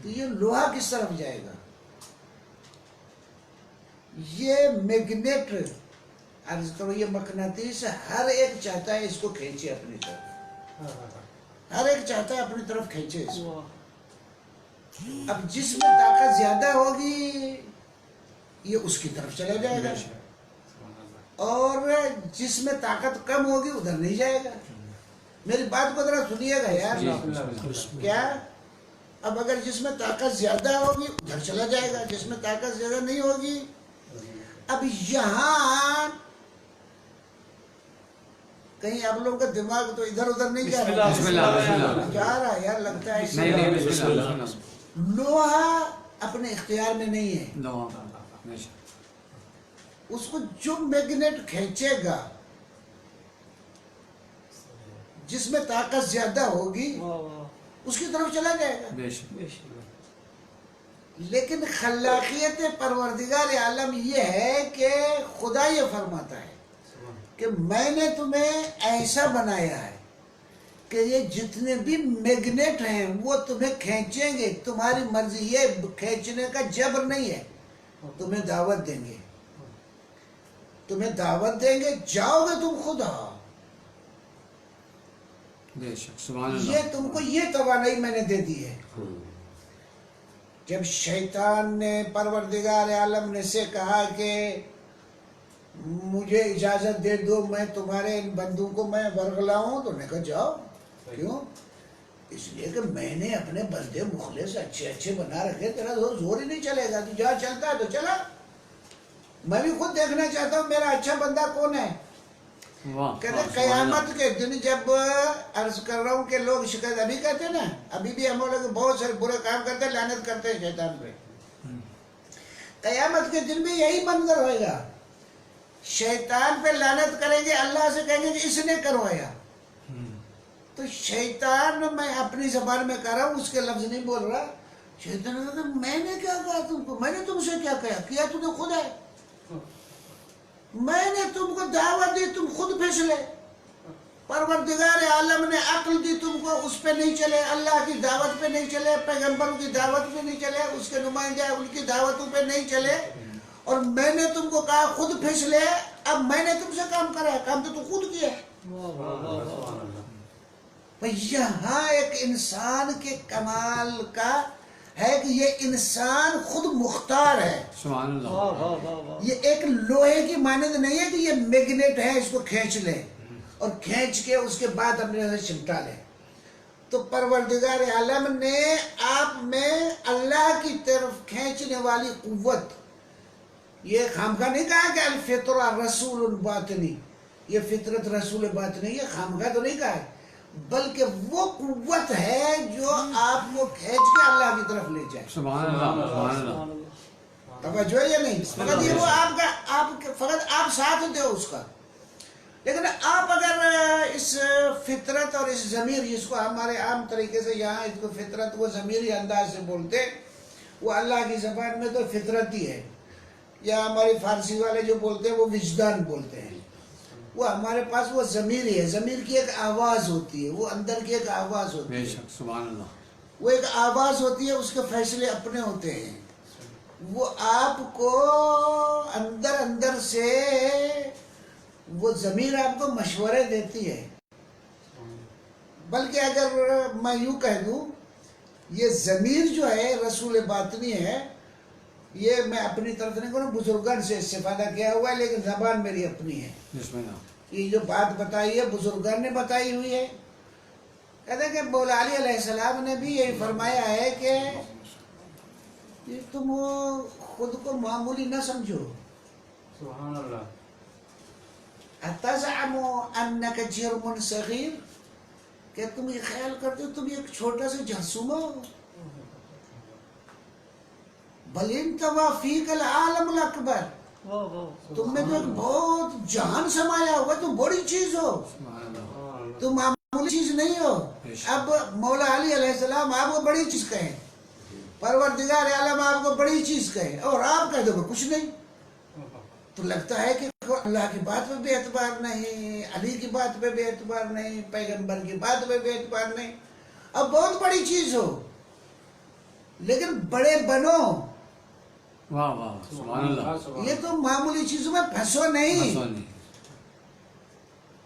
تو یہ لوہا کس طرف جائے گا؟ یہ میگنیٹ، عرض کرو یہ مقناطیس ہر ایک چاہتا ہے اس کو کھینچے اپنی طرف، ہر ایک چاہتا ہے اپنی طرف کھینچے اس کو۔ اب جس میں طاقت زیادہ ہوگی یہ اس کی طرف چلا جائے گا، اور جس میں طاقت کم ہوگی ادھر نہیں جائے گا۔ میری بات کو ذرا سنیے گا یار، کیا اب اگر جس میں طاقت زیادہ ہوگی ادھر چلا جائے گا، جس میں طاقت زیادہ نہیں ہوگی۔ اب یہاں کہیں آپ لوگوں کا دماغ تو ادھر ادھر نہیں جا رہا، جا رہا ہے یار، لگتا ہے لوہا اپنے اختیار میں نہیں ہے، اس کو جو میگنیٹ کھینچے گا جس میں طاقت زیادہ ہوگی اس کی طرف چلا جائے گا۔ لیکن خلاقیت پروردگار عالم یہ ہے کہ خدا یہ فرماتا ہے کہ میں نے تمہیں ایسا بنایا ہے کہ یہ جتنے بھی میگنیٹ ہیں وہ تمہیں کھینچیں گے، تمہاری مرضی، یہ کھینچنے کا جبر نہیں ہے، تمہیں دعوت دیں گے، تمہیں دعوت دیں گے، جاؤ گے تم خود، یہ تم کو یہ توانائی میں نے دے دی ہے۔ جب شیطان نے پروردگار عالم نے سے کہا کہ مجھے اجازت دے دو میں تمہارے ان بندوں کو میں ورگلاؤں، تو نے کہا جاؤ۔ کیوں؟ اس لیے کہ میں نے اپنے بندے مخلص اچھے اچھے بنا رکھے، تیرا زور ہی نہیں چلے گا، تو جہاں چلتا ہے تو چلا۔ میں بھی خود دیکھنا چاہتا ہوں میرا اچھا بندہ کون ہے۔ کہتے قیامت کے دن جب عرض کر رہا ہوں کہ لوگ شکایت ابھی کہتے ہیں نا، ابھی بھی ہم لوگ بہت سارے برے کام کرتے ہیں، لعنت کرتے ہیں شیطان پہ۔ قیامت کے دن بھی یہی منظر ہوئے گا، شیطان پہ لعنت کریں گے، اللہ سے کہیں گے کہ اس نے کروایا۔ تو شیطان میں اپنی زبان میں کہہ رہا ہوں، اس کے لفظ نہیں بول رہا، شیطان نے کہا میں نے کیا کہا تم کو، میں نے تم سے کیا کیا تو نے خود ہے، میں نے تم کو دعوت دی، تم خود پھسلے۔ پروردگار عالم نے عقل دی تم کو، اس پہ نہیں چلے، اللہ کی دعوت پہ نہیں چلے، پیغمبروں کی دعوت پہ نہیں چلے، اس کے نمائندے ان کی دعوتوں پہ نہیں چلے، اور میں نے تم کو کہا خود پھسلے۔ اب میں نے تم سے کام کرا ہے، کام تو تم خود کیا ہے۔ یہاں ایک انسان کے کمال کا ہے کہ یہ انسان خود مختار ہے۔ سبحان اللہ۔ یہ ایک لوہے کی مانند نہیں ہے کہ یہ میگنیٹ ہے، اس کو کھینچ لے اور کھینچ کے اس کے بعد اپنے سے چمٹا لے۔ تو پروردگار عالم نے آپ میں اللہ کی طرف کھینچنے والی قوت، یہ خامخواہ نہیں کہا کہ الفطرہ رسول باطنی، یہ فطرت رسول باطنی، یہ خامخواہ تو نہیں کہا ہے، بلکہ وہ قوت ہے جو آپ کو کھینچ کے اللہ کی طرف لے جائے۔ سبحان اللہ۔ توجہ ہے یا نہیں؟ فقط یہ وہ فقط آپ ساتھ دو اس کا، لیکن آپ اگر اس فطرت اور اس ضمیر، جس کو ہمارے عام طریقے سے یہاں اس کو فطرت وہ ضمیری انداز سے بولتے، وہ اللہ کی زبان میں تو فطرت ہی ہے، یا ہمارے فارسی والے جو بولتے ہیں وہ وجدان بولتے ہیں، وہ ہمارے پاس وہ ضمیر ہی ہے۔ ضمیر کی ایک آواز ہوتی ہے، وہ اندر کی ایک آواز ہوتی ہے، سبحان اللہ، وہ ایک آواز ہوتی ہے، اس کے فیصلے اپنے ہوتے ہیں، وہ آپ کو اندر اندر سے وہ ضمیر آپ کو مشورے دیتی ہے۔ بلکہ اگر میں یوں کہہ دوں، یہ ضمیر جو ہے رسول باطنی ہے، یہ میں اپنی طرف نہیں کروں، بزرگان سے استفادہ کیا ہوا ہے، لیکن زبان میری اپنی ہے۔ یہ جو بات بتائی ہے بزرگان نے بتائی ہوئی ہے۔ کہتے ہیں کہ مولا علی علیہ السلام نے بھی یہی فرمایا ہے کہ تم خود کو معمولی نہ سمجھو، سبحان اللہ، اتزعم انک جرم صغیر، کہ تم یہ خیال کرتے ہو تم ایک چھوٹا سا جرثومہ ہو، بل انطوی فیک العالم الاکبر، تم میں تو ایک بہت جہان سمایا ہوا، تم بڑی چیز ہو، تم معمولی چیز نہیں ہو۔ اب مولا علی علیہ السلام آپ کو بڑی چیز کہیں، پروردگار عالم آپ کو بڑی چیز کہے، اور آپ کہہ دو کچھ نہیں، تو لگتا ہے کہ اللہ کی بات پہ بھی اعتبار نہیں، علی کی بات پہ بھی اعتبار نہیں، پیغمبر کی بات پہ بھی اعتبار نہیں، اب بہت بڑی چیز ہو۔ لیکن بڑے بنو، واہ واہ سبحان اللہ. یہ تو معمولی چیزوں میں پھنسو نہیں.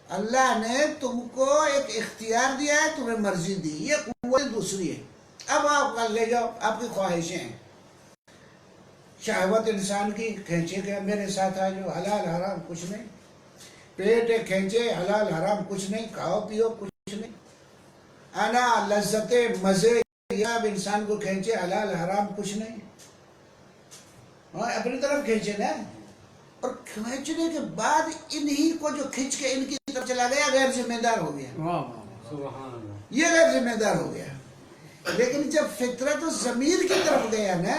اللہ نے تم کو ایک اختیار دیا ہے، تمہیں مرضی دی، یہ قوت دوسری ہے. اب آپ کر لے جاؤ، آپ کی خواہشیں ہیں، شہوت انسان کی کھینچے کہ میرے ساتھ آ جاؤ، حلال حرام کچھ نہیں، پیٹ کھینچے حلال حرام کچھ نہیں، کھاؤ پیو کچھ نہیں، انا لذت مزے یہ اب انسان کو کھینچے حلال حرام کچھ نہیں. ہاں اپنی طرف کھینچے نا، اور کھینچنے کے بعد انہی کو جو کھینچ کے ان کی طرف چلا گیا غیر ذمہ دار ہو گیا. واہ واہ سبحان اللہ. یہ غیر ذمہ دار ہو گیا. لیکن جب فطرت و ضمیر کی طرف گیا نا،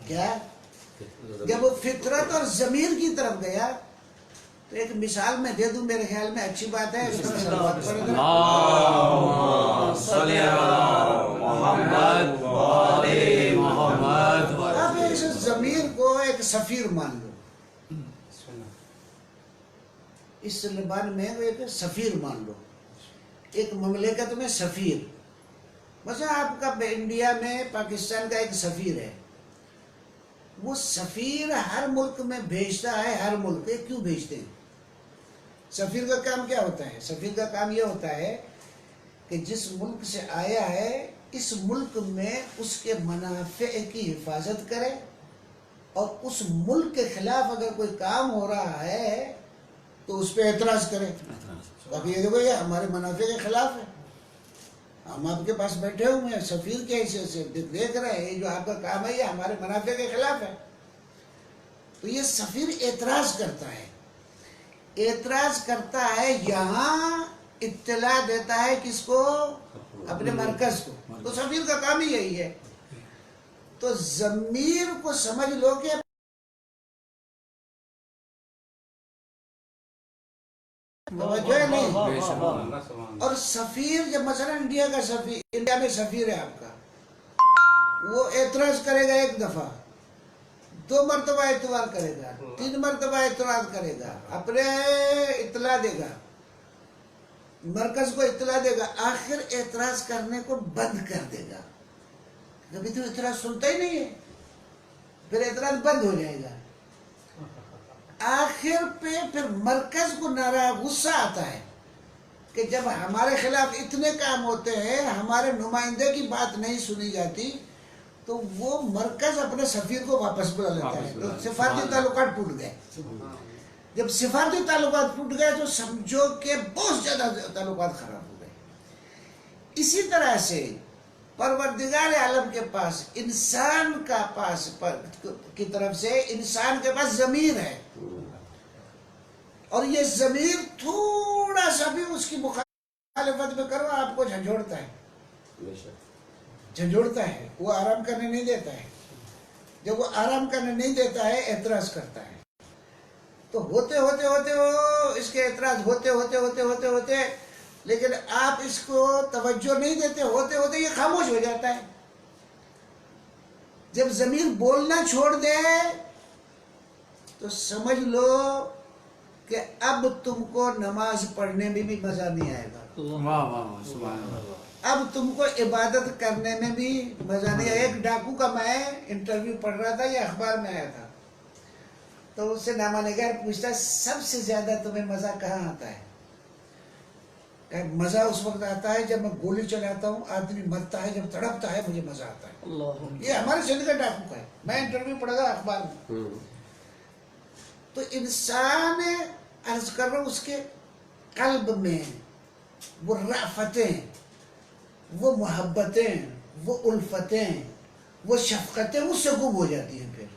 کیا جب وہ فطرت اور ضمیر کی طرف گیا تو ایک مثال میں دے دوں، میرے خیال میں اچھی بات ہے. اللہم صلی علی محمد و آل محمد. اب اس ضمیر کو ایک سفیر مان لو، اس زبان میں ایک سفیر مان لو، ایک مملکت میں سفیر. مثلا آپ کا انڈیا میں پاکستان کا ایک سفیر ہے، وہ سفیر ہر ملک میں بھیجتا ہے. ہر ملک کیوں بھیجتے ہیں؟ سفیر کا کام کیا ہوتا ہے؟ سفیر کا کام یہ ہوتا ہے کہ جس ملک سے آیا ہے اس ملک میں اس کے منافع کی حفاظت کرے، اور اس ملک کے خلاف اگر کوئی کام ہو رہا ہے تو اس پہ اعتراض کرے. باقی یہ دیکھو یہ ہمارے منافع کے خلاف ہے، ہم آپ کے پاس بیٹھے ہوئے ہیں سفیر کے حیثیت سے، دیکھ رہے ہیں یہ جو آپ کا کام ہے یہ ہمارے منافع کے خلاف ہے. تو یہ سفیر اعتراض کرتا ہے، اعتراض کرتا ہے، یہاں اطلاع دیتا ہے کس کو؟ اپنے مرکز کو. تو سفیر کا کام ہی یہی ہے. تو ضمیر کو سمجھ لو کہ توجہ ہے نہیں. اور سفیر جب مثلا انڈیا کا سفیر، انڈیا میں سفیر ہے آپ کا، وہ اعتراض کرے گا ایک دفعہ، 2 مرتبہ اعتراض کرے گا، 3 مرتبہ اعتراض کرے گا، اپنے اطلاع دے گا، مرکز کو اطلاع دے گا، آخر اعتراض کرنے کو بند کر دے گا. کبھی تو اعتراض سنتا ہی نہیں ہے، پھر اعتراض بند ہو جائے گا. آخر پہ پھر مرکز کو غصہ آتا ہے کہ جب ہمارے خلاف اتنے کام ہوتے ہیں، ہمارے نمائندے کی بات نہیں سنی جاتی، تو وہ مرکز اپنے سفیر کو واپس بلا لیتا ہے. تو سفارتی تعلقات ٹوٹ گئے. جب سفارتی تعلقات ٹوٹ گئے تو سمجھو کہ بہت زیادہ تعلقات خراب ہو گئے. اسی طرح سے پروردگار عالم کے پاس انسان کا پاس کی طرف سے انسان کے پاس ضمیر ہے، اور یہ ضمیر تھوڑا سا بھی اس کی مخالفت میں کرو آپ کو جھنجھوڑتا ہے، جھنجھوڑتا ہے. وہ آرام کرنے نہیں دیتا ہے. جب وہ آرام کرنے نہیں دیتا ہے اعتراض کرتا ہے. تو ہوتے ہوتے ہوتے اس کے اعتراض ہوتے ہوتے ہوتے ہوتے ہوتے لیکن آپ اس کو توجہ نہیں دیتے، ہوتے ہوتے یہ خاموش ہو جاتا ہے. جب ضمیر بولنا چھوڑ دے تو سمجھ لو کہ اب تم کو نماز پڑھنے میں بھی مزہ نہیں آئے گا. واہ واہ سبحان اللہ. اب تم کو عبادت کرنے میں بھی مزہ نہیں آئے. ایک ڈاکو کا میں انٹرویو پڑھ رہا تھا، یہ اخبار میں آیا تھا، تو اس سے نامہ نگار پوچھتا ہے سب سے زیادہ تمہیں مزہ کہاں آتا ہے؟ مزہ اس وقت آتا ہے جب میں گولی چلاتا ہوں، آدمی مرتا ہے، جب تڑپتا ہے مجھے مزہ آتا ہے. یہ ہمارے سندھ کا ڈاکو کا ہے، میں انٹرویو پڑھا تھا اخبار میں. تو انسان عرض کر رہا ہوں اس کے قلب میں وہ رأفتیں، وہ محبتیں، وہ الفتیں، وہ شفقتیں اس سے گم ہو جاتی ہیں پھر.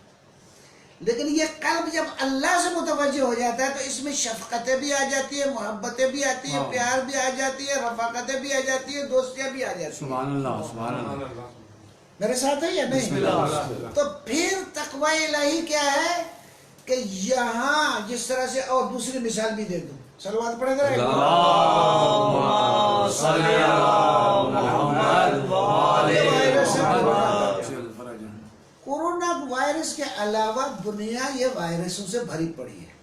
لیکن یہ قلب جب اللہ سے متوجہ ہو جاتا ہے تو اس میں شفقتیں بھی آ جاتی ہیں، محبتیں بھی آتی ہیں، پیار بھی آ جاتی ہے، رفاقتیں بھی آ جاتی ہیں، دوستیاں بھی آ جاتی ہیں. سبحان اللہ سبحان اللہ. میرے ساتھ ہے یا نہیں؟ تو پھر تقوی الہی کیا ہے کہ یہاں جس طرح سے، اور دوسری مثال بھی دے دوں، صلوات پڑھے گا. اللہم صلی علی محمد و آل محمد. کورونا وائرس کے علاوہ دنیا یہ وائرسوں سے بھری پڑی ہے.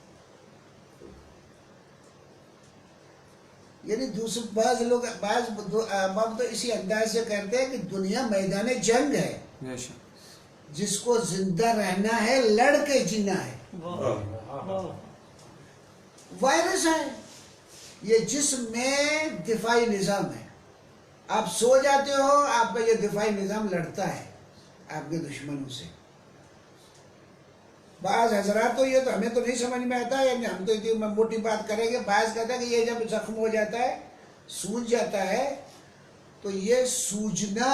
یعنی دوسرے بعض لوگ بعض عوام تو اسی انداز سے کرتے ہیں کہ دنیا میدان جنگ ہے، بے شک جس کو زندہ رہنا ہے لڑ کے جینا ہے. وائرس ہے یہ، جسم میں دفاعی نظام ہے. آپ سو جاتے ہو، آپ کا یہ دفاعی نظام لڑتا ہے آپ کے دشمنوں سے. بعض حضرات تو یہ تو ہمیں تو نہیں سمجھ میں آتا ہے، یعنی ہم تو اتنی موٹی بات کریں گے. بعض کہتا ہے کہ یہ جب زخم ہو جاتا ہے، سوج جاتا ہے، تو یہ سوجنا،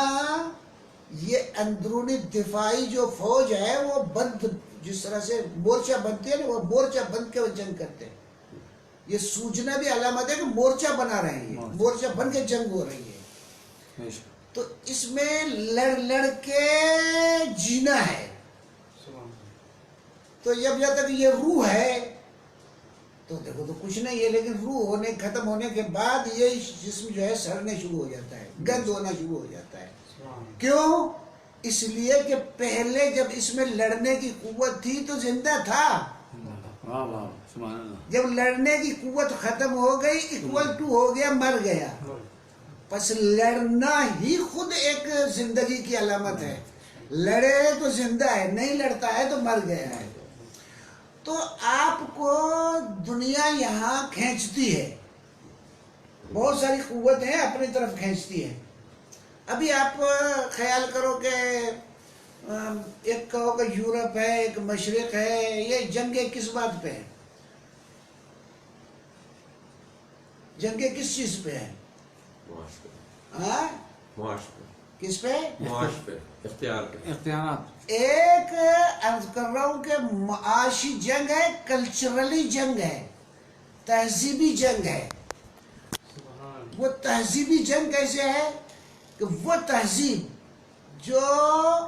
یہ اندرونی دفاعی جو فوج ہے وہ بند، جس طرح سے مورچہ بنتے ہیں نا، وہ مورچہ بند کے وہ جنگ کرتے ہیں. یہ سوجنا بھی علامت ہے کہ مورچہ بنا رہے ہیں، مورچہ بن کے جنگ ہو رہی ہے. بے شک تو اس میں لڑ لڑ کے جینا ہے. تو جب تک یہ روح ہے تو دیکھو تو کچھ نہیں ہے، لیکن روح ختم ہونے کے بعد یہ جسم جو ہے سڑنے شروع ہو جاتا ہے، گند ہونا شروع ہو جاتا ہے. کیوں؟ اس لیے کہ پہلے جب اس میں لڑنے کی قوت تھی تو زندہ تھا. واہ واہ سبحان اللہ. جب لڑنے کی قوت ختم ہو گئی، اکول ٹو ہو گیا، مر گیا. پس لڑنا ہی خود ایک زندگی کی علامت ہے. لڑے تو زندہ ہے، نہیں لڑتا ہے تو مر گیا ہے. تو آپ کو دنیا یہاں کھینچتی ہے، بہت ساری قوتیں اپنی طرف کھینچتی ہے. ابھی آپ خیال کرو کہ ایک کہو کہ یورپ ہے، ایک مشرق ہے، یہ جنگیں کس بات پہ ہیں؟ جنگیں کس چیز پہ ہیں؟ ہاں کس پہ؟ اختیارات. ایک عرض کر رہا ہوں کہ معاشی جنگ ہے، کلچرلی جنگ ہے، تہذیبی جنگ ہے. وہ تہذیبی جنگ کیسے ہے کہ وہ تہذیب جو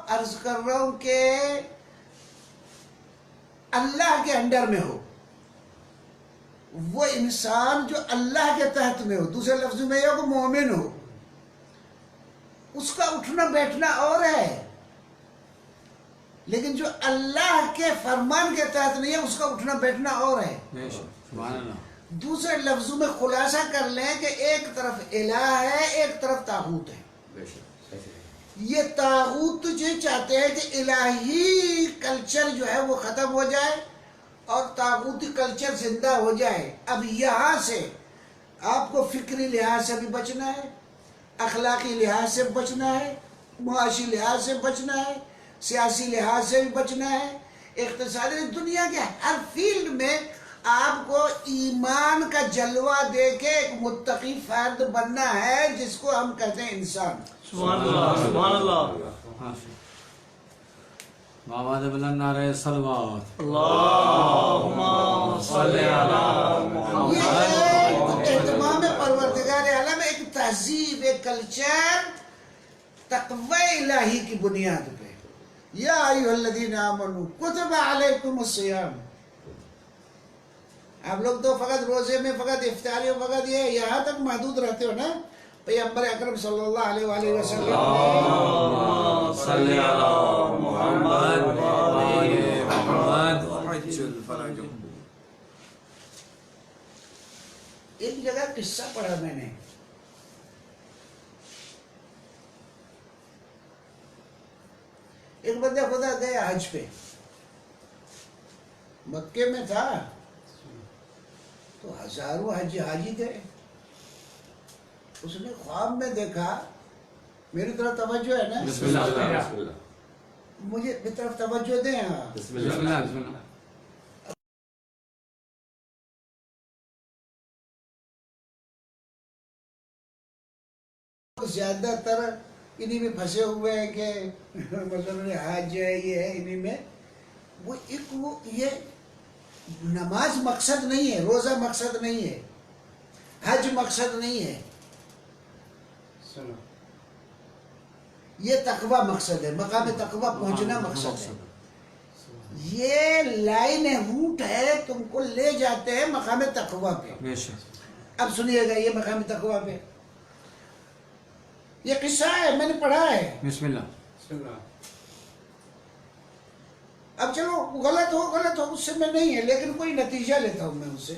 عرض کر رہا ہوں کہ اللہ کے انڈر میں ہو، وہ انسان جو اللہ کے تحت میں ہو، دوسرے لفظوں میں یہ ہو کہ مومن ہو، اس کا اٹھنا بیٹھنا اور ہے. لیکن جو اللہ کے فرمان کے تحت نہیں ہے، اس کا اٹھنا بیٹھنا اور ہے. بے شک سبحان اللہ. دوسرے لفظوں میں خلاصہ کر لیں کہ ایک طرف الہ ہے، ایک طرف طاغوت ہے. یہ طاغوت یہ چاہتے ہیں کہ الہی کلچر جو ہے وہ ختم ہو جائے اور طاغوتی کلچر زندہ ہو جائے. اب یہاں سے آپ کو فکری لحاظ سے بھی بچنا ہے، اخلاقی لحاظ سے بچنا ہے، معاشی لحاظ سے بچنا ہے، سیاسی لحاظ سے بھی بچنا ہے، اقتصادی، دنیا کے ہر فیلڈ میں آپ کو ایمان کا جلوہ دے کے ایک متقی فرد بننا ہے، جس کو ہم کہتے ہیں انسان. سبحان اللہ سبحان اللہ. آواز بلند نعرہ صلوات. اللہم صلی علی محمد. یہ اہتمام پروردگار عالم، ایک تہذیب، ایک کلچر تقوی الہی کی بنیاد پہ. یا ایھا الذین آمنوا کتب علیکم الصیام. آپ لوگ تو فقط روزے میں فقط افطاری فقط یہ یہاں تک محدود رہتے ہو نا. پیغمبر اکرم صلی اللہ علیہ وآلہ وسلم اللہم صلی علی محمد وآل محمد. حج الفرج. ایک جگہ قصہ پڑھا میں نے، ایک بندہ خدا گیا حج پہ، مکے میں تھا، تو ہزاروں حاجی تھے. اس نے خواب میں دیکھا، میری طرف توجہ ہے نا، بسم اللہ. مجھے میری طرف توجہ دیں. بسم اللہ بسم اللہ. زیادہ تر انہی میں پھنسے ہوئے ہیں کہ مثلا حج ہے، یہ ہے، انہی میں. وہ ایک وہ یہ نماز مقصد نہیں ہے، روزہ مقصد نہیں ہے، حج مقصد نہیں ہے، یہ تقوی مقصد ہے، مقام تقوی پہنچنا مقصد ہے. یہ لائن روٹ ہے، تم کو لے جاتے ہیں مقام تقوی پہ. بے شک. اب سنیے گا یہ مقام تقوی پہ یہ قصہ ہے، میں نے پڑھا ہے. بسم اللہ. اب چلو غلط ہو اس سے میں نہیں ہے، لیکن کوئی نتیجہ لیتا ہوں میں اس سے.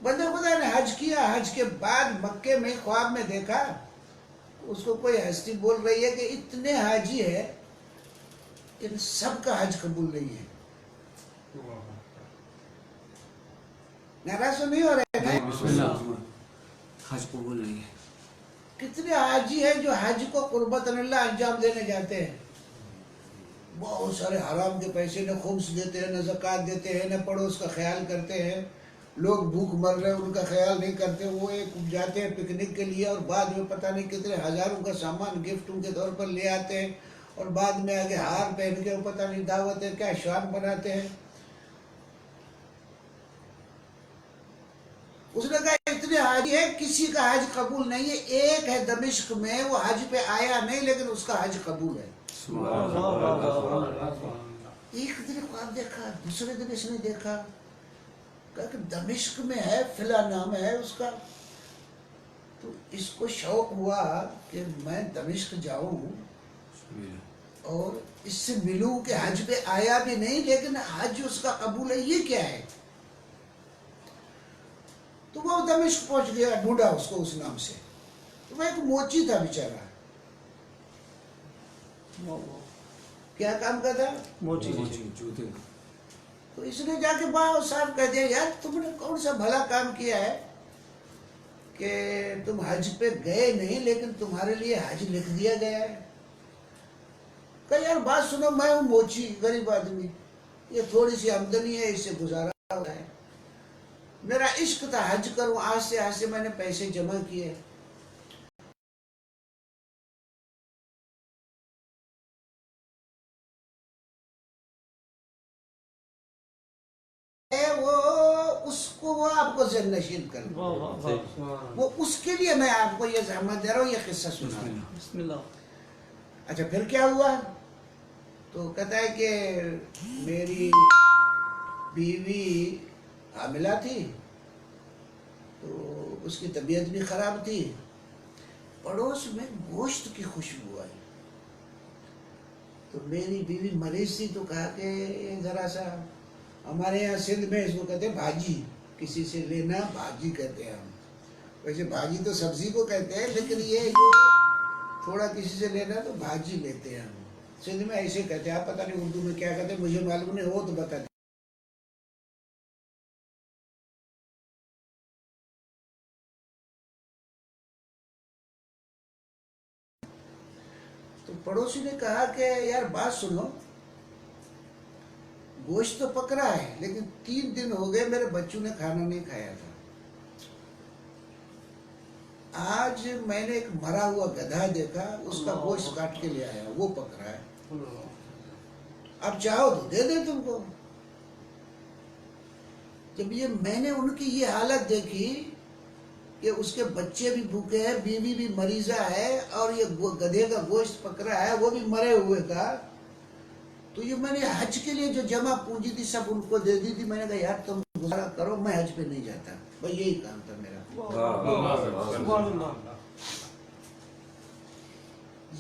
بندے خدا نے حج کیا، حج کے بعد مکے میں خواب میں دیکھا، اس کو کوئی ہستی بول رہی ہے کہ اتنے حاجی ہے، ان سب کا حج قبول نہیں ہے۔ ناراض تو نہیں ہو رہے ہیں؟ بسم اللہ، حج قبول نہیں ہے۔ کتنے حاجی ہیں جو حج کو قربت اللہ انجام دینے جاتے ہیں، بہت سارے حرام کے پیسے، نہ خمس دیتے ہیں، نہ زکوٰۃ دیتے ہیں، نہ پڑوس کا خیال کرتے ہیں، لوگ بھوک مر رہے ہیں ان کا خیال نہیں کرتے، وہ ایک جاتے ہیں پکنک کے لیے اور بعد میں پتہ نہیں کتنے ہزاروں کا سامان گفٹوں کے طور پر لے آتے ہیں، اور بعد میں آگے ہار پہن کے پتہ نہیں دعوت ہے کیا شان بناتے ہیں۔ اس نے کہا اتنے حاجی ہے، کسی کا حج قبول نہیں ہے، ایک ہے دمشق میں، وہ حج پہ آیا نہیں لیکن اس کا حج قبول ہے۔ ایک دن خواب دیکھا، دوسرے دن اس نے دیکھا، کہا کہ دمشق میں ہے، فلاں نام ہے اس کا، تو اس کو شوق ہوا کہ میں دمشق جاؤں اور اس سے ملوں کہ حج پہ آیا بھی نہیں لیکن حج اس کا قبول ہے، یہ کیا ہے؟ تو وہ دمشق پہنچ گیا، ڈھونڈا اس کو اس نام سے، تو وہ ایک موچی تھا بیچارہ، کیا کام کرتا؟ موچی جوتے۔ تو اس نے جا کے باہر صاحب کہہ دیا یار تم نے کون سا بھلا کام کیا ہے کہ تم حج پہ گئے نہیں لیکن تمہارے لیے حج لکھ دیا گیا ہے۔ کہ یار بات سنو، میں ہوں موچی، غریب آدمی، یہ تھوڑی سی آمدنی ہے، اس سے گزارا ہوتا ہے، میرا عشق تھا حج کروں، آج سے میں نے پیسے جمع کیے، وہ آپ کو ذہن نشین کر دوں، وہ اس کے لیے میں آپ کو یہ زحمت دے رہا ہوں، یہ قصہ سنا رہا ہوں۔ بسم اللہ۔ اچھا پھر کیا ہوا؟ تو کہتا ہے کہ میری بیوی حاملہ تھی، تو اس کی طبیعت بھی خراب تھی، پڑوس میں گوشت کی خوشبو آئی، تو میری بیوی مریض تھی، تو کہا کہ ذرا سا، ہمارے یہاں سندھ میں اس کو کہتے ہیں بھاجی، کسی سے لینا بھاجی کہتے ہیں ہم، ویسے بھاجی تو سبزی کو کہتے ہیں لیکن یہ جو تھوڑا کسی سے لینا تو بھاجی لیتے ہیں ہم، سندھ میں ایسے کہتے ہیں، آپ پتہ نہیں اردو میں کیا کہتے ہیں، مجھے معلوم نہیں، ہو تو بتا دیں۔ تو پڑوسی نے کہا کہ یار بات سنو، گوشت تو پک رہا ہے لیکن 3 دن ہو گئے میرے بچوں نے کھانا نہیں کھایا تھا، آج میں نے ایک مرا ہوا گدھا دیکھا، اس کا گوشت کاٹ کے لے آیا، وہ پک رہا ہے، اب چاہو تو دے دیں تم کو۔ جب یہ میں نے ان کی یہ حالت دیکھی کہ اس کے بچے بھی بھوکے ہیں، بیوی بھی مریضہ ہے، اور یہ گدھے کا گوشت پک رہا ہے، وہ بھی مرے ہوئے کا، تو یہ میں نے حج کے لیے جو جمع پونجی تھی سب ان کو دے دی تھی، میں نے کہا یار تم گزارا کرو، میں حج پہ نہیں جاتا، بس یہی کام تھا میرا۔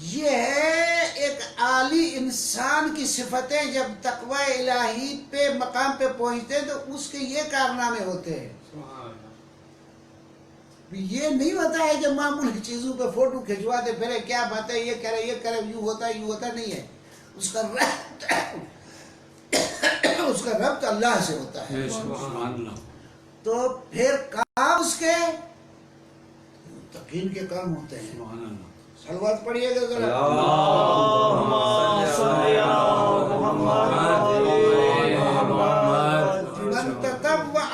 یہ ہے ایک عالی انسان کی صفتیں، جب تقوی الہی پہ مقام پہ پہنچتے ہیں تو اس کے یہ کارنامے ہوتے ہیں۔ یہ نہیں ہوتا ہے کہ معمولی چیزوں پہ فوٹو کھنچواتے پھرے، کیا بات ہے، یہ کرے یہ کرے، یوں ہوتا نہیں ہے، اس کا ربط اللہ سے ہوتا ہے، تو پھر کام اس کے تقین کے کام ہوتے ہیں۔ صلوات پڑھیے گا ذرا۔ اللہم صلی علی محمد۔ من تطوع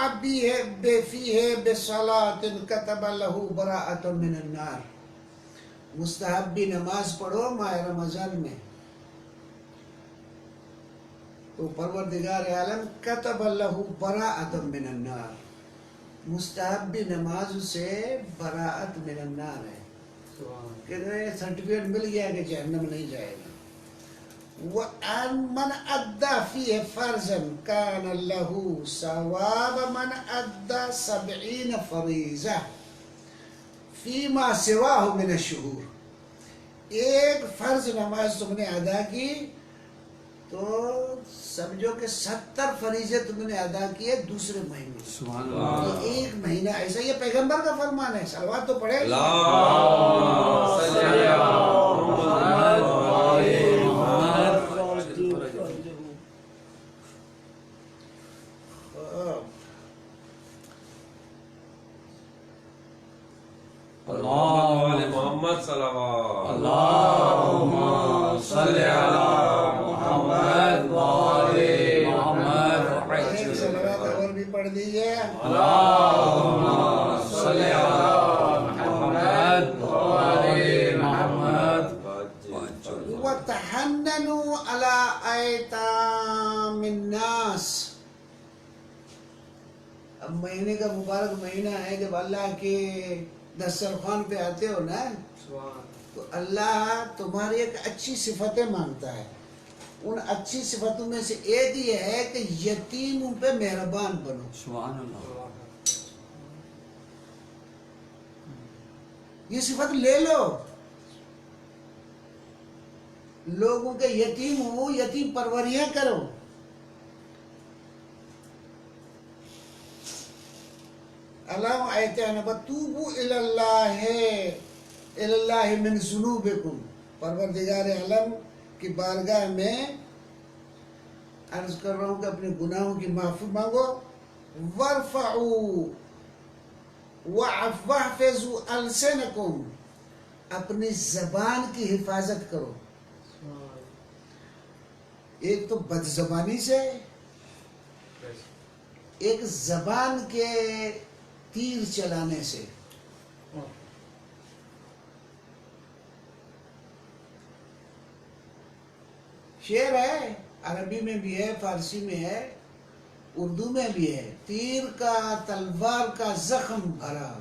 فیہ بصلاۃ کتب لہ براءۃ من النار، مستحبی نماز پڑھو ماہ رمضان میں تو پروردگار عالم کتب لہ براءۃ من النار، مستحبی نماز سے براءت من النار ہے، کہ سرٹیفکیٹ مل گیا کہ جہنم نہیں جائے گا۔ وَأَن مَنْ أَدَّى فِيهِ فَرْضًا كَانَ لَهُ ثواب مَنْ أَدَّى 70 فریضہ فِيمَا سِوَاهُ مِنَ الشُّهُورِ، ایک فرض نماز تم نے ادا کی تو سمجھو کہ 70 فریضے تم نے ادا کیے دوسرے مہینے. سبحان اللہ. یہ ایک مہینہ ایسا، یہ پیغمبر کا فرمان ہے. صلوات تو پڑھے. اللہم صلی علی محمد وآل محمد. محمد صلوات. اللہم صلی علی محمد وآل محمد. ایک صلوات اور بھی پڑھ دیجئے. اللہم صلی علی محمد وآل محمد. وَتَحَنَّنُوا عَلَىٰ أَيْتَامِ النَّاسِ. اب مہینے کا مبارک مہینہ ہے، جب اللہ کے دسترخوان پہ آتے ہو نا تو اللہ تمہاری ایک اچھی صفتیں مانگتا ہے. ان اچھی صفتوں میں سے ایک یہ ہے کہ یتیموں پہ مہربان بنو. سبحان اللہ. یہ صفت لے لو. لوگوں کے یتیم ہو، یتیم پروریاں کرو. اللہ ایتان بتوبوا الی اللہ من ذنوبکم. پروردگار عالم کی بارگاہ میں عرض کر رہا ہوں کہ اپنے گناہوں کی معافی مانگو. وارفعوا واحفظوا السنکم. اپنی زبان کی حفاظت کرو. ایک تو بد زبانی سے، ایک زبان کے تیر چلانے سے. شعر ہے، عربی میں بھی ہے، فارسی میں ہے، اردو میں بھی ہے. تیر کا تلوار کا زخم بھرا.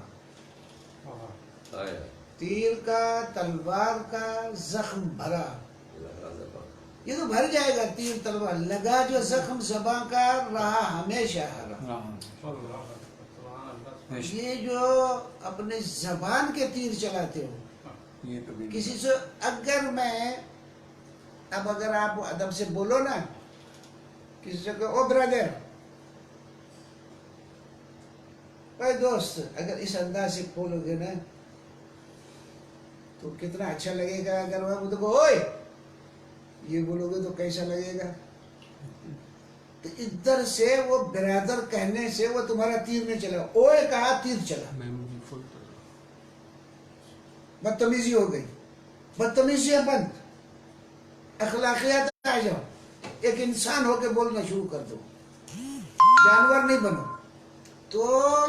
تیر کا تلوار کا زخم بھرا. یہ تو بھر جائے گا. تیر تلوار لگا جو زخم زبان کا رہا ہمیشہ ہرا. یہ جو اپنے زبان کے تیر چلاتے ہو، کسی سے اگر میں اب اگر آپ ادب سے بولو نا، کسی سے کہ او برادر، بھائی دوست، اگر اس انداز سے بولو گے نا تو کتنا اچھا لگے گا. اگر وہ تو اوئے یہ بولو گے تو کیسا لگے گا. تو ادھر سے وہ برادر کہنے سے وہ تمہارا تیر نہیں چلا. اوئے کہا تیر چلا. بدتمیزی ہو گئی. بدتمیزیاں بند. اخلاقیات آ جاؤ. ایک انسان ہو کے بولنا شروع کر دو. جانور نہیں بنو. تو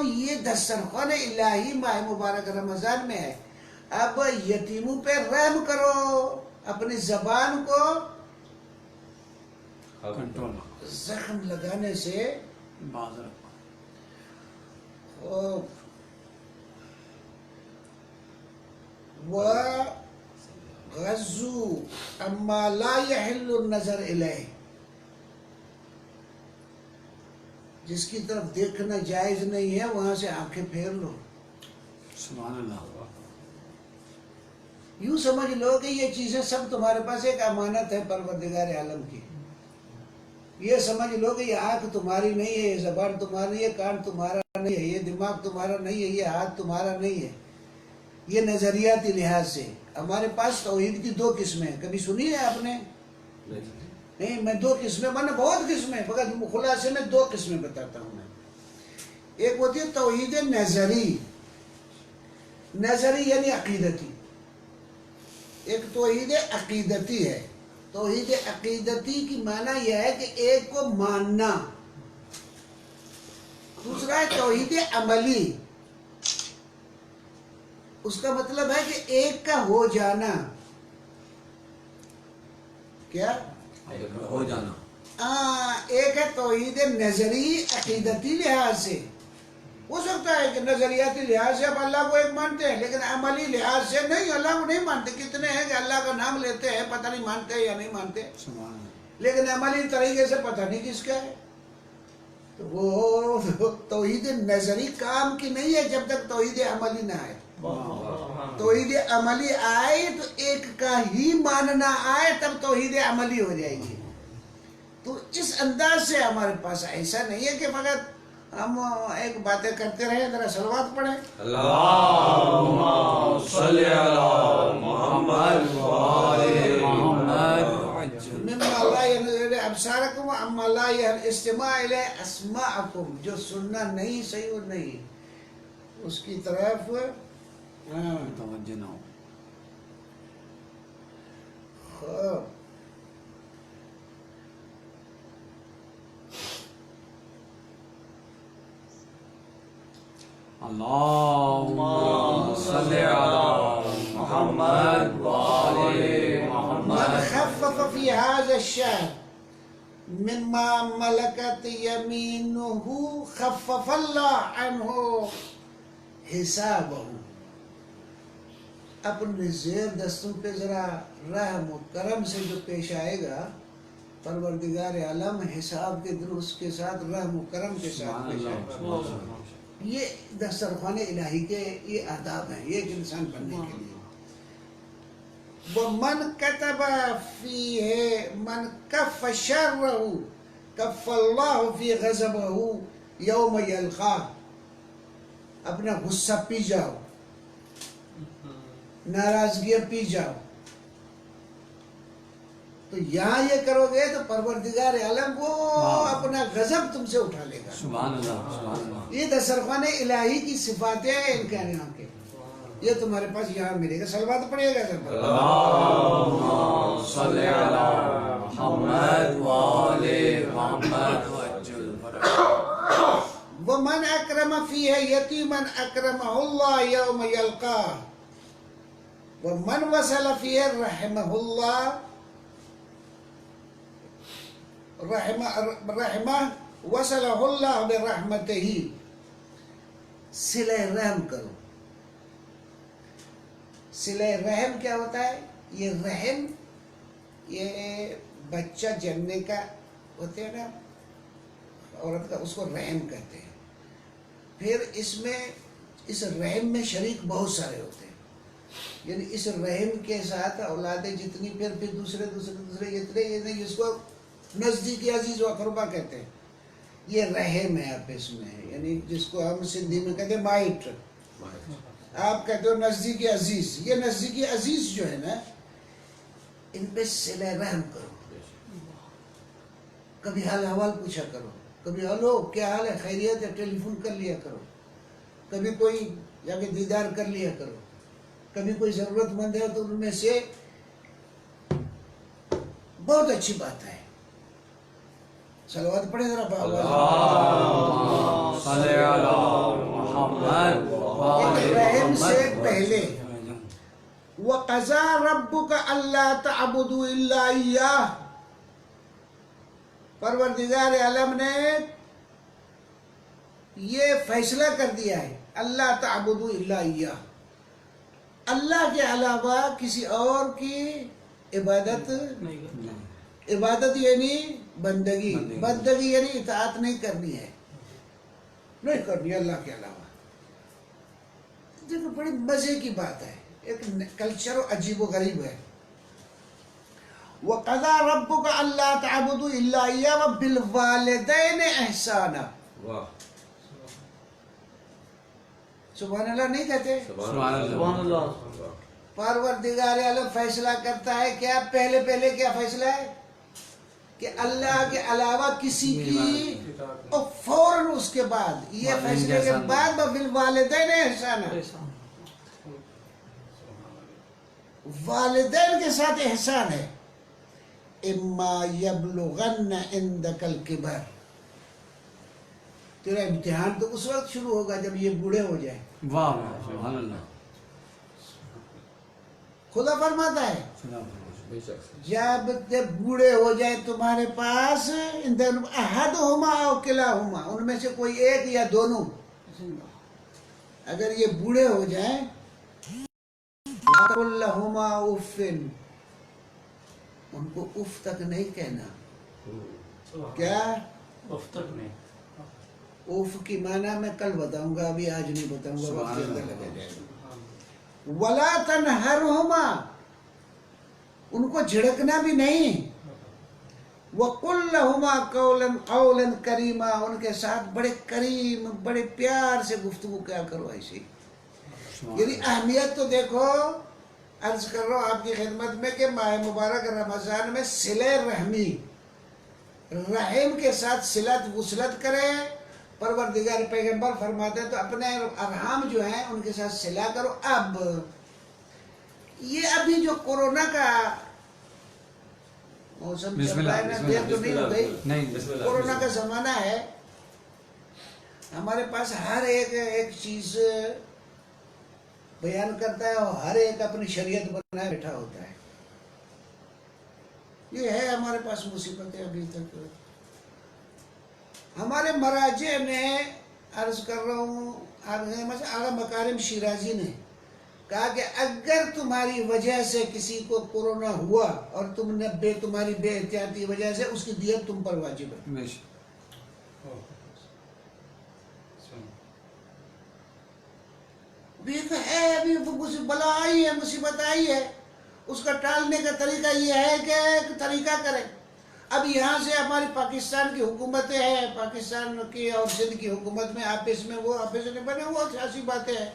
یہ دسترخوان الہی ماہ مبارک رمضان میں ہے. اب یتیموں پہ رحم کرو. اپنی زبان کو کنٹرول زخم لگانے سے باز رکھو. وَغَزُّوا أَمَّا لَا يَحِلُّ النَّظَرُ إِلَيْهِ. جس کی طرف دیکھنا جائز نہیں ہے وہاں سے آنکھیں پھیر لو. سبحان اللہ. یوں سمجھ لو کہ یہ چیزیں سب تمہارے پاس ایک امانت ہے پروردگار عالم کی. یہ سمجھ لو کہ یہ آنکھ تمہاری نہیں ہے، یہ زبان تمہاری ہے، کان تمہارا نہیں ہے، یہ دماغ تمہارا نہیں ہے، یہ ہاتھ تمہارا نہیں ہے. یہ نظریاتی لحاظ سے ہمارے پاس توحید کی 2 قسمیں ہیں. کبھی سنی ہے آپ نے؟ نہیں. میں 2 قسمیں، میں نے بہت قسمیں، مگر خلاصے میں 2 قسمیں بتاتا ہوں. میں ایک ہوتی ہے توحید نظری. نظری یعنی عقیدتی. ایک توحید عقیدتی ہے. توحید عقیدتی کی معنی یہ ہے کہ ایک کو ماننا. دوسرا ہے توحید عملی. اس کا مطلب ہے کہ ایک کا ہو جانا. کیا ہو جانا. ایک ہے توحید نظری عقیدتی لحاظ سے. ہو سکتا ہے کہ نظریاتی لحاظ سے آپ اللہ کو ایک مانتے ہیں لیکن عملی لحاظ سے نہیں، اللہ کو نہیں مانتے. کتنے ہیں کہ اللہ کا نام لیتے ہیں، پتہ نہیں مانتے یا نہیں مانتے، لیکن عملی طریقے سے پتہ نہیں کس کا ہے. تو وہ توحید نظری کام کی نہیں ہے جب تک توحید عملی نہ آئے. توحید عملی آئے تو ایک کا ہی ماننا آئے تب توحید عملی ہو جائے گی. تو اس انداز سے ہمارے پاس ایسا نہیں ہے کہ فقط ہم ایک باتیں کرتے رہیں، ذرا صلوات پڑھیں. اللهم صل على محمد وآل محمد مما لا ينظر ابصاركم اما لا الاستماع الى اسماعكم، جو سننا نہیں صحیح اور نہیں اس کی طرف توجہ نہ ہو. اللهم صل على محمد وآل من محمد. خفف في هذا الشهر مما ملكت يمينه خفف الله عنه حسابه. اپنے زیر دستوں پہ ذرا رحم و کرم سے جو پیش آئے گا، پروردگار عالم حساب کے دن اس کے ساتھ رحم و کرم کے ساتھ پیش آئے گا. یہ دسترخوان الہی کے یہ آداب ہیں، یہ ایک انسان بننے کے لیے. وَمَنْ كَتَبَ فِيهِ مَنْ كَفَّ شَرَّهُ كَفَّ اللَّهُ فِي غَضَبَهُ يَوْمَ يَلْقَاهُ. اپنا غصہ پی جاؤ، ناراضگیاں پی جاؤ، تو یہاں یہ کرو گے تو پروردگار عالم وہ اپنا غضب تم سے اٹھا لے گا. سبحان اللہ سبحان اللہ. یہ دسترخوان الہی کی صفاتیں ہیں ان کے یہاں کے، یہ تمہارے پاس یہاں ملے گا. صلوات پڑھیے گا سب. اللهم صل على محمد وآل محمد وعجل فرجه. ومن اکرم فیہ یتیما اکرمہ اللہ یوم یلقاہ ومن وصل فیہ رحمہ اللہ رحمہ وصلہ اللہ برحمتہ. صلہ رحم کرو. صلہ رحم کیا ہوتا ہے؟ یہ رحم یہ بچہ جننے کا ہوتے ہیں نا عورت کا، اس کو رحم کہتے ہیں. پھر اس رحم میں شریک بہت سارے ہوتے ہیں، یعنی اس رحم کے ساتھ اولادیں جتنی پھر دوسرے اتنے، یعنی جس کو نزدیکی عزیز و اقربا کہتے ہیں. یہ رحم ہے آپس میں، یعنی جس کو ہم سندھی میں کہتے ہیں مائٹ، آپ کہتے ہو نزدیکی عزیز. یہ نزدیکی عزیز جو ہے نا، ان پہ صلہ رحم کرو. کبھی حال احوال پوچھا کرو، کبھی ہلو کیا حال ہے، خیریت ہے، ٹیلی فون کر لیا کرو. کبھی کوئی جا کے دیدار کر لیا کرو. کبھی کوئی ضرورت مند ہے تو ان میں سے بہت اچھی بات ہے. صلوات پڑھے ذرا. اللهم صل على محمد وآل رحم سے محمد. پہلے وَقَضَى رَبُّكَ أَلَّا تَعْبُدُوا إِلَّا إِيَّاهُ. پروردگار عالم نے یہ فیصلہ کر دیا ہے، اللہ تعبدوا الا اياه، اللہ کے علاوہ کسی اور کی عبادت عبادت یعنی بندگی، بندگی یعنی اطاعت نہیں کرنی ہے، نہیں کرنی اللہ کے علاوہ. دیکھو بڑی مزے کی بات ہے، ایک کلچر عجیب و غریب ہے. وَقَضَى رَبُّكَ أَلَّا تَعْبُدُوا إِلَّا إِيَّاهُ وَبِالْوَالِدَيْنِ إِحْسَانًا. واہ سبحان اللہ نہیں کہتے؟ سبحان اللہ. پروردگار عالم فیصلہ کرتا ہے کیا؟ پہلے کیا فیصلہ ہے کہ اللہ کے علاوہ کسی کی، اور فوراً اس کے بعد یہ فیصلے کے بعد بالوالدین احسانا، والدین کے ساتھ احسان ہے. اما یبلغن عندک الکبر، تیرا امتحان تو اس وقت شروع ہوگا جب یہ بوڑھے ہو جائیں. واہ سبحان اللہ. خدا فرماتا ہے بے شک جب بوڑھے ہو جائے تمہارے پاس، احدہما او کلاہما، ان میں سے کوئی ایک یا دونوں، اگر یہ بوڑھے ہو جائیں، قل لہما اف، ان کو اف تک نہیں کہنا. کیا اف کی معنی میں کل بتاؤں گا، ابھی آج نہیں بتاؤں گا، وقت زیادہ لگے جائے گا. ولا تنہرہما، ان کو جھڑکنا بھی نہیں. وَقُلْ لَهُمَا قَوْلًا كَرِيمًا، ان کے ساتھ بڑے کریم بڑے پیار سے گفتگو کیا کرو ایسی. یعنی اہمیت تو دیکھو. عرض کر رہا ہوں آپ کی خدمت میں کہ ماہ مبارک رمضان میں صلہ رحمی، رحم کے ساتھ صلت وصلت کرے. پروردگار پیغمبر فرماتے ہیں تو اپنے ارحام جو ہیں ان کے ساتھ صلہ کرو. اب یہ ابھی جو کورونا کا موسم چل رہا ہے نا، دیر تو نہیں ہو گئی، کورونا کا زمانہ ہے، ہمارے پاس ہر ایک چیز بیان کرتا ہے اور ہر ایک اپنی شریعت بنائے بیٹھا ہوتا ہے. یہ ہے ہمارے پاس مصیبتیں ابھی تک. ہمارے مراجع نے عرض کر رہا ہوں اعلیٰ مکارم شیرازی نے کہا کہ اگر تمہاری وجہ سے کسی کو کورونا ہوا اور تم نے تمہاری بے احتیاطی وجہ سے، اس کی دیت تم پر واجب ہے. ابھی بلا آئی ہے، مصیبت آئی ہے، اس کا ٹالنے کا طریقہ یہ ہے کہ ایک طریقہ کریں. اب یہاں سے ہماری پاکستان کی حکومتیں ہیں، پاکستان کی اور سندھ کی حکومت میں آپس میں وہ آپس میں بنے وہ سیاسی باتیں ہیں،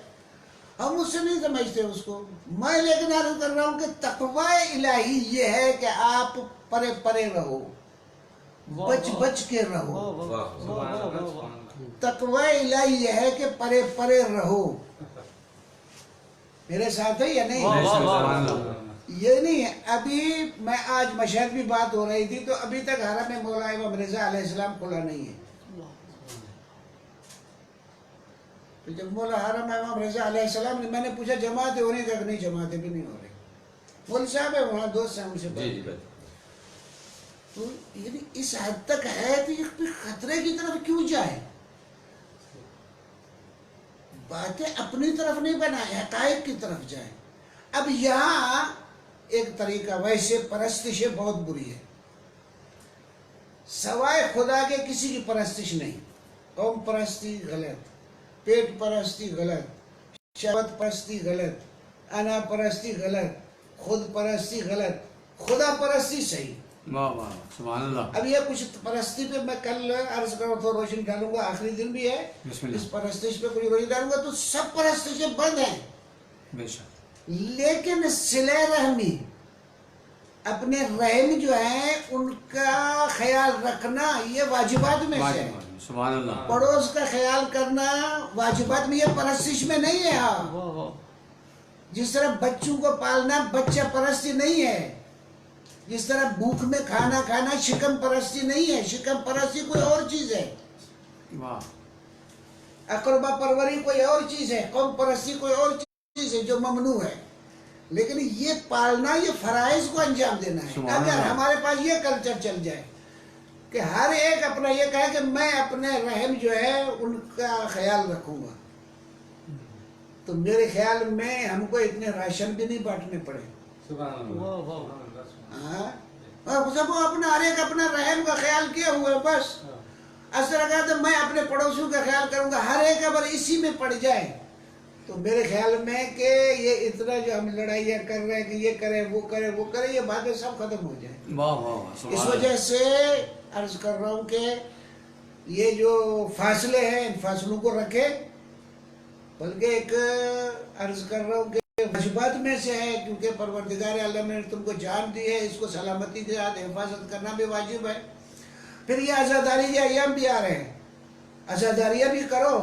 ہم اس سے نہیں سمجھتے اس کو. میں لیکن عرض کر رہا ہوں کہ تقوی الہی یہ ہے کہ آپ پرے پرے رہو، بچ بچ کے رہو. تقوی الہی یہ ہے کہ پرے پرے رہو. میرے ساتھ ہے یا نہیں؟ یہ نہیں ہے. ابھی میں آج مشہد بھی بات ہو رہی تھی تو ابھی تک حرم مولا امام رضا علیہ السلام کھلا نہیں ہے. تو جب مولا حرم امام رضا علیہ السلام نے، میں نے پوچھا جماعتیں ہونے کا کہ نہیں، جماعتیں بھی نہیں ہو رہی. مول صاحب ہے وہاں، دوست ہیں ان سے بات. تو یعنی اس حد تک ہے تو یہ خطرے کی طرف کیوں جائے؟ باتیں اپنی طرف نہیں بنائیں، حقائق کی طرف جائیں. اب یہاں ایک طریقہ، ویسے پرستش بہت بری ہے، سوائے خدا کے کسی کی پرستش نہیں. قوم پرستی غلط، پیٹ پرستی غلط، شہوت پرستی غلط، انا پرستی غلط، خود پرستی غلط، خدا پرستی صحیح. سبحان اللہ. اب یہ کچھ پرستی پہ میں کل عرض کروں تو روشنی ڈالوں گا، آخری دن بھی ہے، اس پرستش پہ کچھ روشنی ڈالوں گا. تو سب پرستشیں بند ہیں بے شک، لیکن صلہ رحمی، اپنے رحم جو ہیں ان کا خیال رکھنا یہ واجبات میں سے ہے. سبحان اللہ. پڑوس کا خیال کرنا واجبات میں، یہ پرستش میں نہیں ہے. ہاں، جس طرح بچوں کو پالنا بچہ پرستی نہیں ہے، جس طرح بھوک میں کھانا کھانا شکم پرستی نہیں ہے. شکم پرستی کوئی اور چیز ہے، اقربا پروری کوئی اور چیز ہے، قوم پرستی کوئی اور چیز ہے جو ممنوع ہے. لیکن یہ پالنا، یہ فرائض کو انجام دینا ہے. اگر ہمارے پاس یہ کلچر چل جائے کہ ہر ایک اپنا یہ کہے کہ میں اپنے رحم جو ہے ان کا خیال رکھوں گا، تو میرے خیال میں ہم کو اتنے راشن بھی نہیں بانٹنے پڑے. سب اپنا ہر ایک اپنا رحم کا خیال کیا ہوا ہے. بس اثر کہا تو میں اپنے پڑوسیوں کا خیال کروں گا. ہر ایک اگر اسی میں پڑ جائے تو میرے خیال میں کہ یہ اتنا جو ہم لڑائیاں کر رہے ہیں کہ یہ کرے وہ کرے وہ کرے، یہ باتیں سب ختم ہو جائیں. اس وجہ سے عرض کر رہا ہوں کہ یہ جو فاصلے ہیں ان فاصلوں کو رکھے. بلکہ ایک عرض کر رہا ہوں کہ واجبات میں سے ہے، کیونکہ پروردگار عالم نے تم کو جان دی ہے، اس کو سلامتی کے ساتھ حفاظت کرنا بھی واجب ہے. پھر یہ عزاداری کے ایام بھی آ رہے ہیں، عزاداریاں بھی کرو.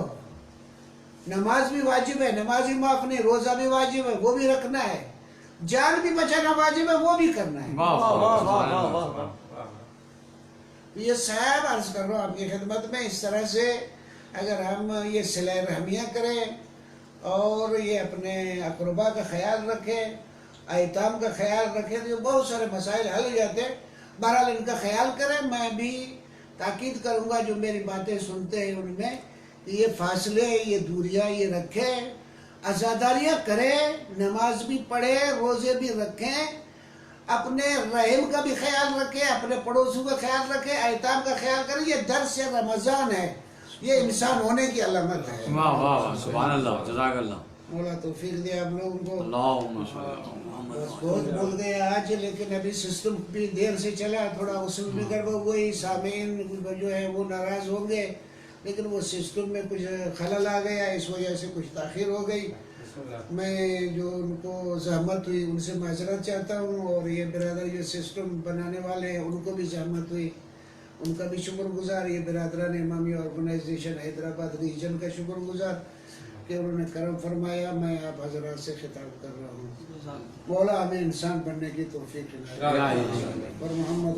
نماز بھی واجب ہے، نماز بھی معاف نہیں، روزہ بھی واجب ہے وہ بھی رکھنا ہے، جان بھی بچانا واجب ہے وہ بھی کرنا ہے. یہ صاحب عرض کر رہا ہوں آپ کی خدمت میں، اس طرح سے اگر ہم یہ صلہ رحمیاں کریں اور یہ اپنے اقربا کا خیال رکھیں، ایتام کا خیال رکھیں، تو بہت سارے مسائل حل ہو جاتے ہیں. بہرحال ان کا خیال کریں. میں بھی تاکید کروں گا جو میری باتیں سنتے ہیں ان میں کہ یہ فاصلے، یہ دوریاں یہ رکھیں، عزاداریاں کریں، نماز بھی پڑھیں، روزے بھی رکھیں، اپنے رحم کا بھی خیال رکھیں، اپنے پڑوسیوں کا خیال رکھیں، ایتام کا خیال کریں. یہ درس رمضان ہے، یہ انسان ہونے کی علامت ہے. واہ واہ، سبحان اللہ، جزاک اللہ. مولا توفیق دے آپ لوگوں کو. اللهم صل على محمد بس بہت بول گئے آج، لیکن ابھی سسٹم بھی دیر سے چلا، تھوڑا اس میں بھی گڑبڑ ہوئی، سامعین جو ہے وہ ناراض ہوں گے، لیکن وہ سسٹم میں کچھ خلل آ گیا، اس وجہ سے کچھ تاخیر ہو گئی. میں جو ان کو زحمت ہوئی ان سے معذرت چاہتا ہوں، اور یہ برادر جو سسٹم بنانے والے ہیں ان کو بھی زحمت ہوئی، ان کا بھی شکر گزار. یہ برادران امامی آرگنائزیشن حیدرآباد ریجن کا شکر گزار کہ انہوں نے کرم فرمایا. میں آپ حضرات سے خطاب کر رہا ہوں، مولا ہمیں انسان بننے کی توفیق عنایت فرمائے. اور محمد